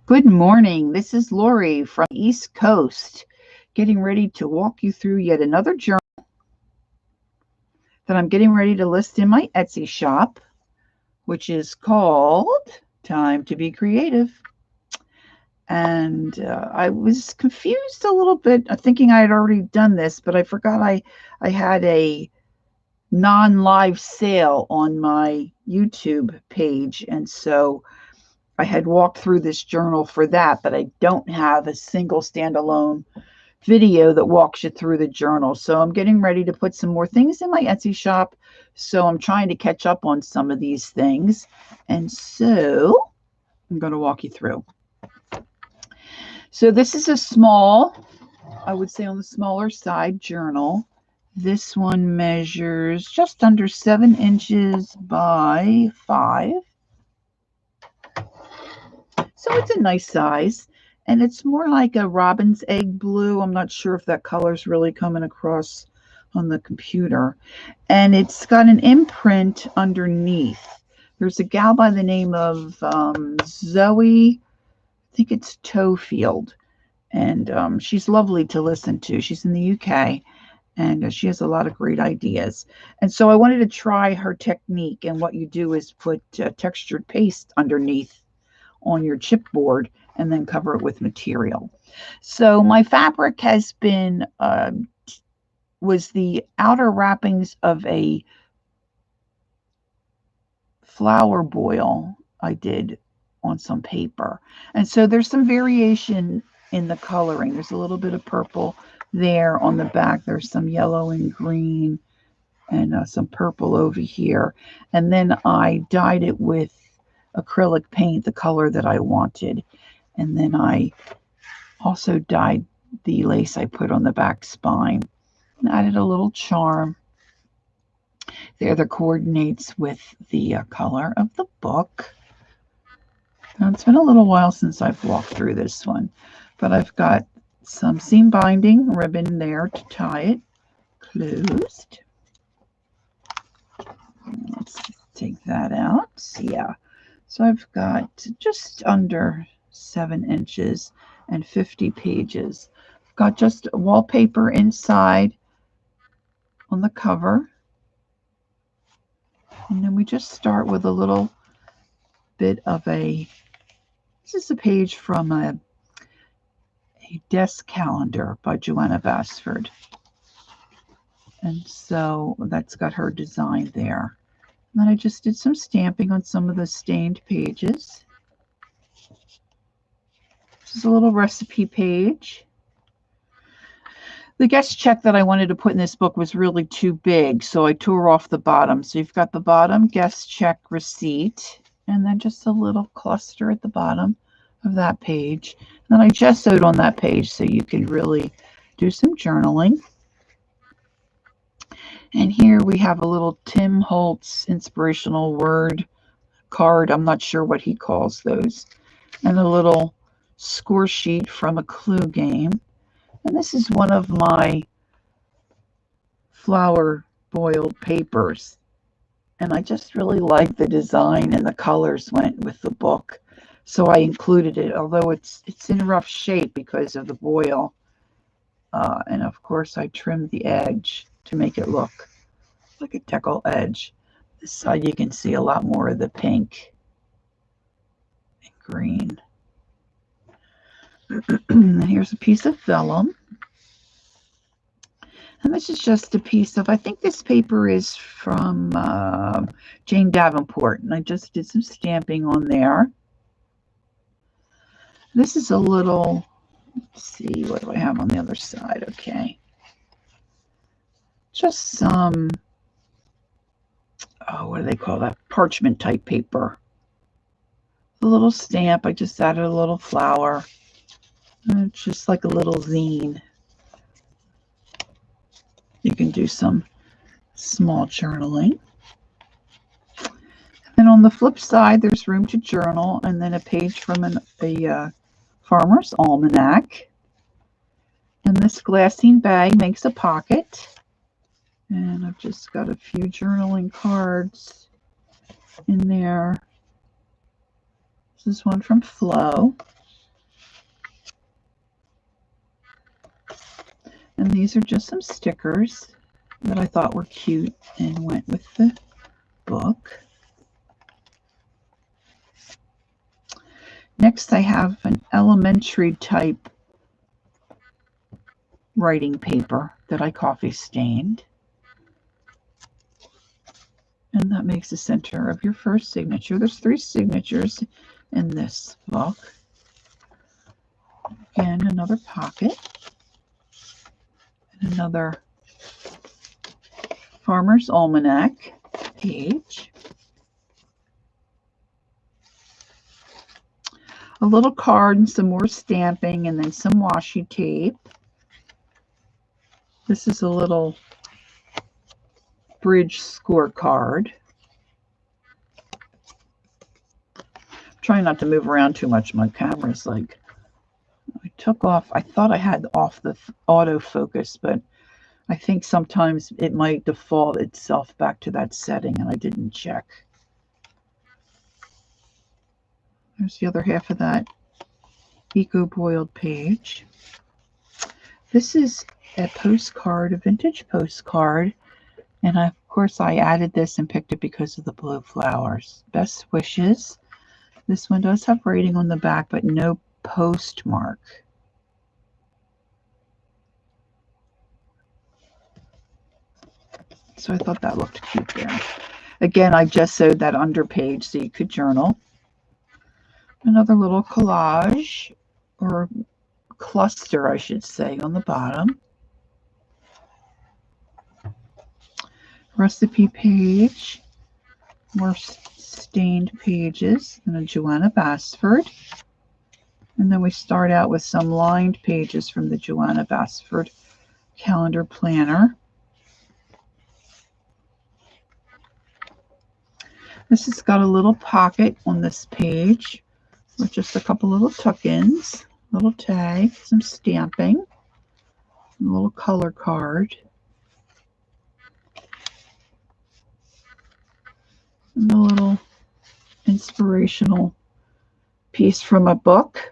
Good morning. This is Lori from East Coast, getting ready to walk you through yet another journal that I'm getting ready to list in my Etsy shop, which is called Time to Be Creative. And I was confused a little bit, thinking I had already done this, but I forgot I had a non-live sale on my YouTube page, and so I had walked through this journal for that, but I don't have a single standalone video that walks you through the journal. So I'm getting ready to put some more things in my Etsy shop. So I'm trying to catch up on some of these things. And so I'm going to walk you through. So this is a small, I would say on the smaller side journal. This one measures just under 7 inches by 5. So it's a nice size. And it's more like a robin's egg blue. I'm not sure if that color's really coming across on the computer. And it's got an imprint underneath. There's a gal by the name of Zoe, I think it's Toefield. And she's lovely to listen to. She's in the UK. And she has a lot of great ideas. And so I wanted to try her technique. And what you do is put textured paste underneath on your chipboard and then cover it with material. So my fabric has been, was the outer wrappings of a flower boil I did on some paper. And so there's some variation in the coloring. There's a little bit of purple there on the back. There's some yellow and green and some purple over here. And then I dyed it with acrylic paint, the color that I wanted. And then I also dyed the lace I put on the back spine and added a little charm there that coordinates with the color of the book. Now, it's been a little while since I've walked through this one, but I've got some seam binding ribbon there to tie it closed. Let's take that out. Yeah. So I've got just under 7 inches and 50 pages. I've got just wallpaper inside on the cover. And then we just start with a little bit of this is a page from a desk calendar by Joanna Basford. And so that's got her design there. And then I just did some stamping on some of the stained pages. This is a little recipe page. The guest check that I wanted to put in this book was really too big, so I tore off the bottom. So you've got the bottom guest check receipt, and then just a little cluster at the bottom of that page. And then I gessoed on that page so you could really do some journaling. And here we have a little Tim Holtz inspirational word card. I'm not sure what he calls those. And a little score sheet from a clue game. And this is one of my flower boiled papers. And I just really like the design, and the colors went with the book. So I included it, although it's in rough shape because of the boil. And of course I trimmed the edge to make it look like a decal edge. This side you can see a lot more of the pink and green. And here's a piece of vellum. And this is just a piece of, I think this paper is from Jane Davenport. And I just did some stamping on there. This is a little, let's see, what do I have on the other side? Okay. Just some, what do they call that? Parchment type paper. A little stamp. I just added a little flower. And it's just like a little zine. You can do some small journaling. And on the flip side, there's room to journal, and then a page from a farmer's almanac. And this glassine bag makes a pocket. And I've just got a few journaling cards in there. This is one from Flo. And these are just some stickers that I thought were cute and went with the book. Next, I have an elementary type writing paper that I coffee stained. And that makes the center of your first signature. There's 3 signatures in this book. Again, another pocket. And another Farmer's Almanac page. A little card and some more stamping, and then some washi tape. This is a little bridge scorecard. Trying not to move around too much. My camera's like, I took off. I thought I had off the autofocus, but I think sometimes it might default itself back to that setting, and I didn't check. There's the other half of that Eco Boiled page. This is a postcard, a vintage postcard, and of course I added this and picked it because of the blue flowers. Best wishes. This one does have writing on the back, but no postmark. So I thought that looked cute there. Again, I just sewed that under page so you could journal. Another little collage, or cluster, I should say, on the bottom. Recipe page, more stained pages, and a Joanna Basford. And then we start out with some lined pages from the Joanna Basford calendar planner. This has got a little pocket on this page with just a couple little tuck-ins, little tag, some stamping, and a little color card. And a little inspirational piece from a book.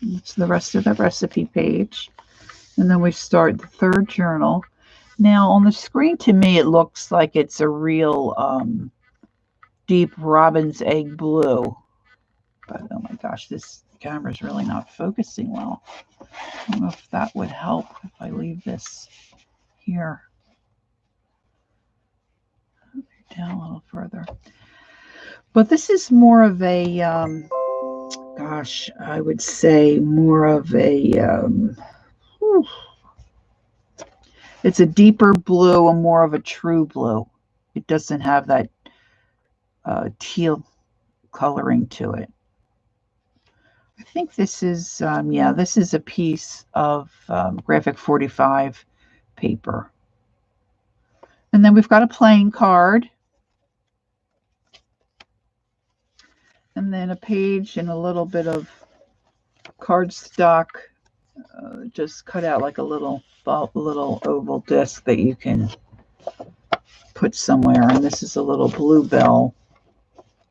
It's the rest of the recipe page. And then we start the third journal. Now on the screen, to me, it looks like it's a real deep robin's egg blue. But oh my gosh, this camera is really not focusing well. I don't know if that would help if I leave this here. Down a little further. But this is more of a, gosh, I would say more of a, it's a deeper blue and more of a true blue. It doesn't have that teal coloring to it. I think this is, yeah, this is a piece of Graphic 45 paper. And then we've got a playing card. And then a page and a little bit of cardstock, just cut out like a little oval disc that you can put somewhere. And this is a little bluebell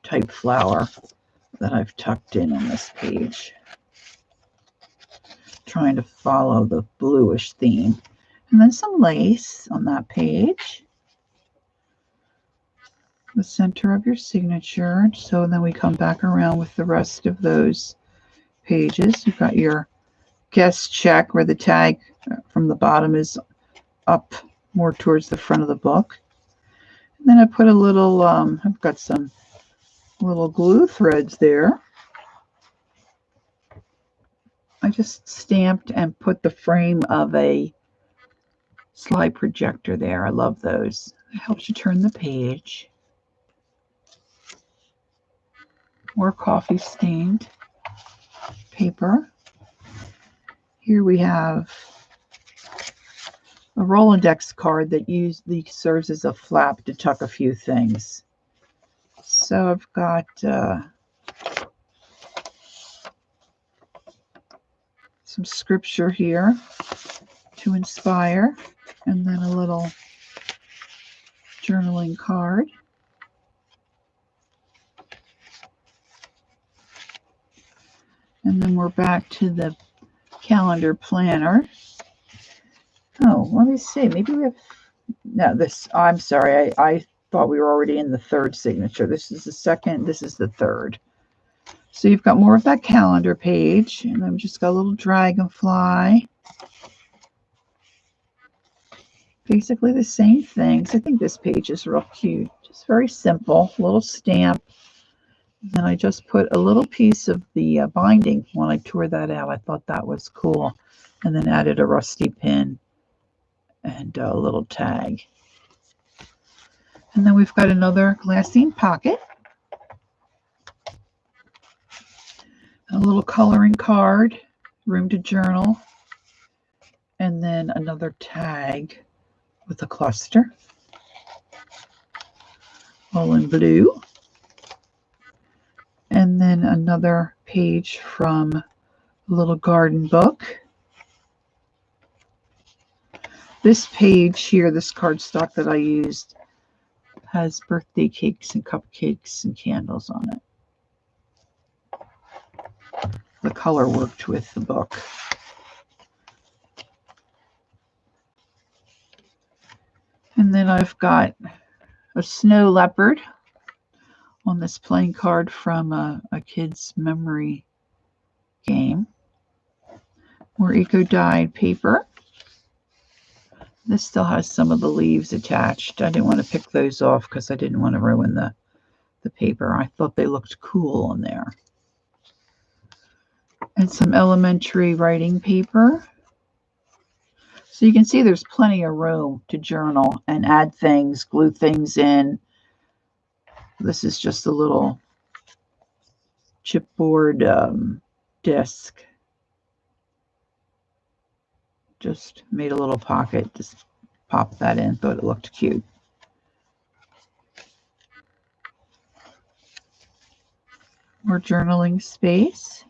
type flower that I've tucked in on this page. Trying to follow the bluish theme. And then some lace on that page. The center of your signature. So then we come back around with the rest of those pages. You've got your guest check where the tag from the bottom is up more towards the front of the book. And then I put a little, I've got some little glue threads there. I just stamped and put the frame of a slide projector there. I love those. It helps you turn the page. More coffee stained paper. Here we have a Rolodex card that serves as a flap to tuck a few things. So I've got some scripture here to inspire, and then a little journaling card. And then we're back to the calendar planner. Oh, let me see. Maybe we have, no, this, I'm sorry. I thought we were already in the third signature. This is the second. This is the third. So you've got more of that calendar page, and I've just got a little dragonfly. Basically the same things. I think this page is real cute. Just very simple, little stamp. And I just put a little piece of the binding when I tore that out. I thought that was cool. And then added a rusty pin and a little tag. And then we've got another glassine pocket. A little coloring card, room to journal. And then another tag with a cluster. All in blue. And then another page from a little garden book. This page here, this cardstock that I used, has birthday cakes and cupcakes and candles on it. The color worked with the book. And then I've got a snow leopard on this playing card from a kid's memory game. More eco-dyed paper. This still has some of the leaves attached. I didn't want to pick those off because I didn't want to ruin the paper. I thought they looked cool on there. And some elementary writing paper. So you can see there's plenty of room to journal and add things, glue things in. This is just a little chipboard disc. Just made a little pocket, just popped that in, thought it looked cute. More journaling space.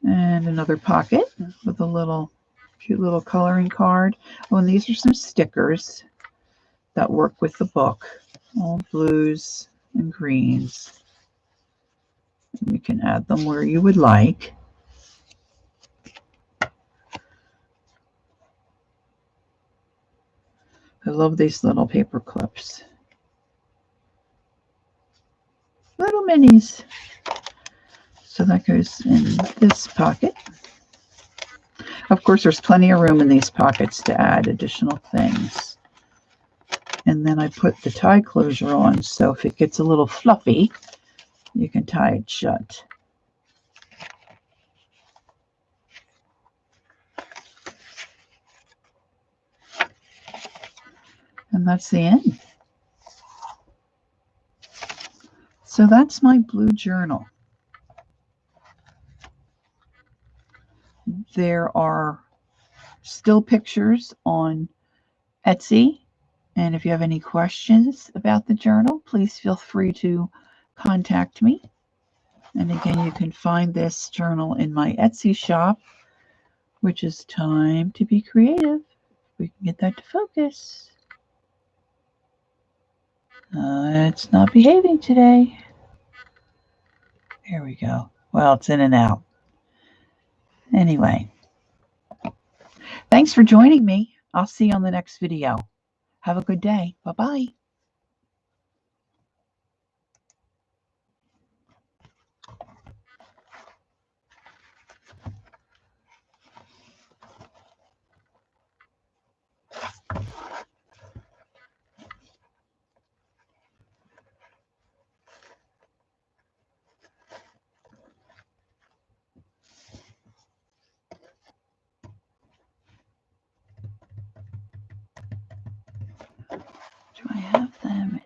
And another pocket with a little cute little coloring card. Oh, and these are some stickers that work with the book. All blues and greens. And you can add them where you would like. I love these little paper clips. Little minis. So that goes in this pocket. Of course, there's plenty of room in these pockets to add additional things. And then I put the tie closure on, so if it gets a little fluffy, you can tie it shut. And that's the end. So that's my blue journal. There are still pictures on Etsy. And if you have any questions about the journal, please feel free to contact me. And again, you can find this journal in my Etsy shop, which is Time to Be Creative. We can get that to focus. It's not behaving today. There we go. Well, it's in and out. Anyway, thanks for joining me. I'll see you on the next video. Have a good day. Bye-bye. Do I have them